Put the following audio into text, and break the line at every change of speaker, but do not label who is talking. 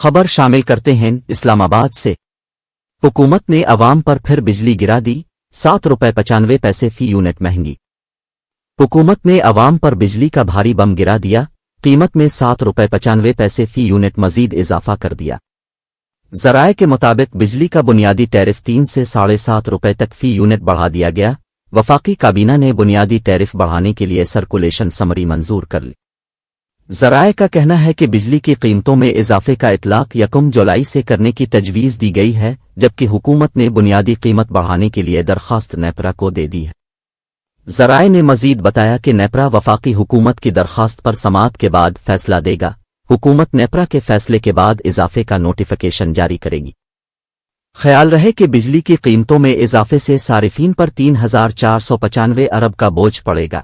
خبر شامل کرتے ہیں اسلام آباد سے۔ حکومت نے عوام پر پھر بجلی گرا دی، ₹7.95 فی یونٹ مہنگی۔ حکومت نے عوام پر بجلی کا بھاری بم گرا دیا، قیمت میں ₹7.95 فی یونٹ مزید اضافہ کر دیا۔ ذرائع کے مطابق بجلی کا بنیادی ٹیرف 3 سے ₹7.5 تک فی یونٹ بڑھا دیا گیا۔ وفاقی کابینہ نے بنیادی ٹیرف بڑھانے کے لیے سرکولیشن سمری منظور کر لی۔ ذرائع کا کہنا ہے کہ بجلی کی قیمتوں میں اضافے کا اطلاق 1 جولائی سے کرنے کی تجویز دی گئی ہے، جبکہ حکومت نے بنیادی قیمت بڑھانے کے لیے درخواست نیپرا کو دے دی ہے۔ ذرائع نے مزید بتایا کہ نیپرا وفاقی حکومت کی درخواست پر سماعت کے بعد فیصلہ دے گا۔ حکومت نیپرا کے فیصلے کے بعد اضافے کا نوٹیفیکیشن جاری کرے گی۔ خیال رہے کہ بجلی کی قیمتوں میں اضافے سے صارفین پر 3,495 ارب کا بوجھ پڑے گا۔